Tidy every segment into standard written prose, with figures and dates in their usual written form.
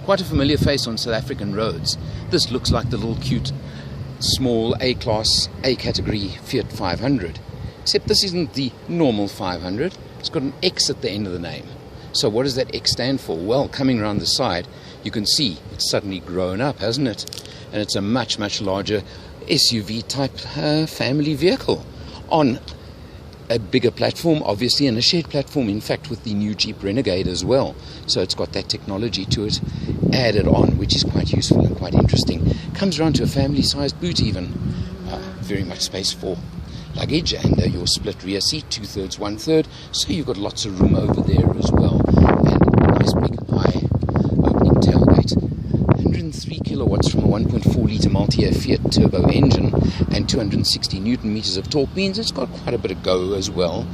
quite a familiar face on South African roads. This looks like the little cute, small A-class, A-category Fiat 500. Except this isn't the normal 500. It's got an X at the end of the name. So what does that X stand for? Well, coming around the side, you can see it's suddenly grown up, hasn't it? And it's a much, much larger SUV-type family vehicle on a bigger platform, obviously, and a shared platform, in fact, with the new Jeep Renegade as well. So it's got that technology to it added on, which is quite useful and quite interesting. Comes around to a family-sized boot even. Very much space for luggage, and your split rear seat, 2/3, 1/3. So you've got lots of room over there as well. And a nice big high opening tailgate. 103 kilowatts from a 1.4 litre multi-air Fiat turbo engine and 260 newton meters of torque means it's got quite a bit of go as well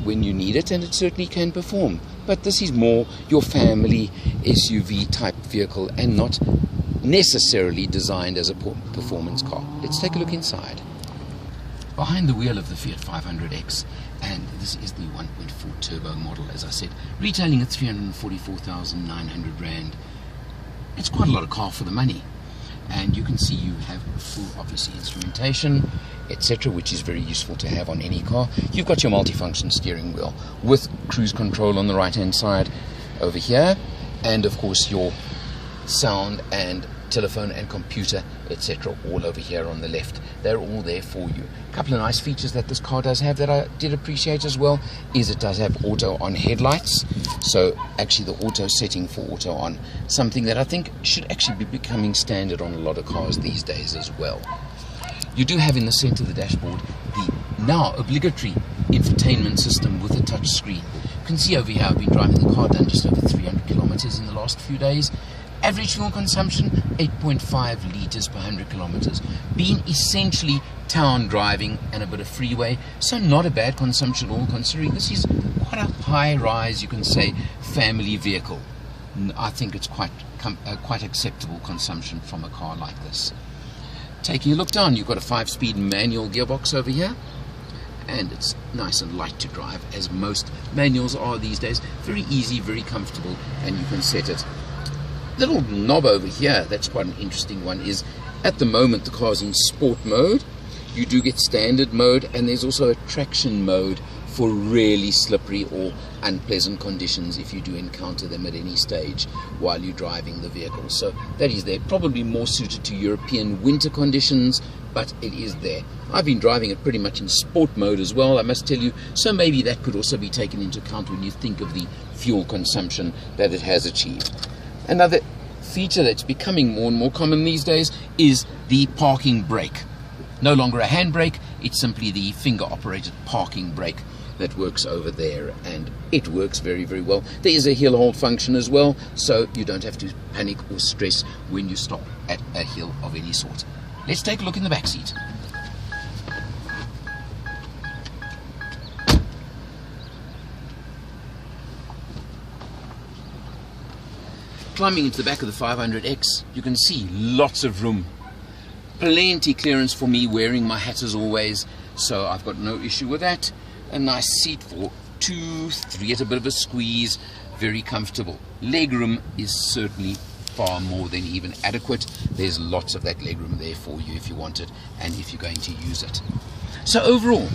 when you need it, and it certainly can perform. But this is more your family SUV type vehicle and not necessarily designed as a performance car. Let's take a look inside. Behind the wheel of the Fiat 500X, and this is the 1.4 turbo model, as I said, retailing at 344,900 Rand. It's quite a lot of car for the money, and you can see you have full, obviously, instrumentation, etc., which is very useful to have on any car. You've got your multifunction steering wheel with cruise control on the right hand side over here, and of course your sound and telephone and computer, etc., all over here on the left. They're all there for you. A couple of nice features that this car does have that I did appreciate as well is it does have auto on headlights. So actually the auto setting for auto on, something that I think should actually be becoming standard on a lot of cars these days as well. You do have in the center of the dashboard the now obligatory infotainment system with a touch screen. You can see over here I've been driving the car, done just over 300 kilometers in the last few days. Average fuel consumption, 8.5 litres per 100 kilometers. Being essentially town driving and a bit of freeway, so not a bad consumption at all, considering this is quite a high rise, you can say, family vehicle. I think it's quite acceptable consumption from a car like this. Taking a look down, you've got a 5-speed manual gearbox over here, and it's nice and light to drive, as most manuals are these days. Very easy, very comfortable, and you can set it. Little knob over here, that's quite an interesting one, is at the moment the car's in sport mode. You do get standard mode, and there's also a traction mode for really slippery or unpleasant conditions if you do encounter them at any stage while you're driving the vehicle. So that is there, probably more suited to European winter conditions, but it is there. I've been driving it pretty much in sport mode as well, I must tell you, so maybe that could also be taken into account when you think of the fuel consumption that it has achieved. Another feature that's becoming more and more common these days is the parking brake. No longer a handbrake, it's simply the finger-operated parking brake that works over there, and it works very, very well. There is a hill hold function as well, so you don't have to panic or stress when you stop at a hill of any sort. Let's take a look in the back seat. Climbing into the back of the 500X, you can see lots of room. Plenty clearance for me, wearing my hat as always, so I've got no issue with that. A nice seat for 2, 3 at a bit of a squeeze, very comfortable. Legroom is certainly far more than even adequate. There's lots of that legroom there for you if you want it and if you're going to use it. So overall,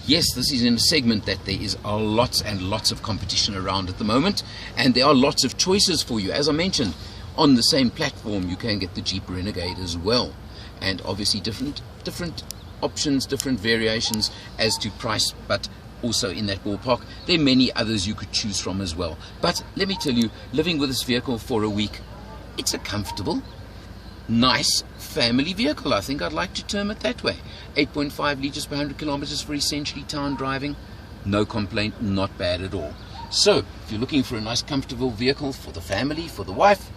yes, this is in a segment that there is lots and lots of competition around at the moment, and there are lots of choices for you. As I mentioned, on the same platform you can get the Jeep Renegade as well, and obviously different options, different variations as to price, but also in that ballpark there are many others you could choose from as well. But let me tell you, living with this vehicle for a week, it's a comfortable, nice family vehicle. I think I'd like to term it that way. 8.5 litres per 100 kilometers for essentially town driving. No complaint, not bad at all. So if you're looking for a nice comfortable vehicle for the family, for the wife,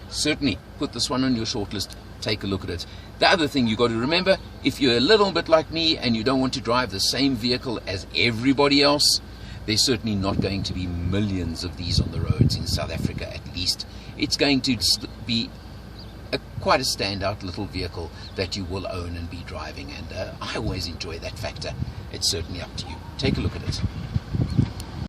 certainly put this one on your shortlist. Take a look at it. The other thing you got to remember, if you're a little bit like me and you don't want to drive the same vehicle as everybody else, there's certainly not going to be millions of these on the roads in South Africa at least. It's going to be quite a standout little vehicle that you will own and be driving, and I always enjoy that factor. It's certainly up to you. Take a look at it.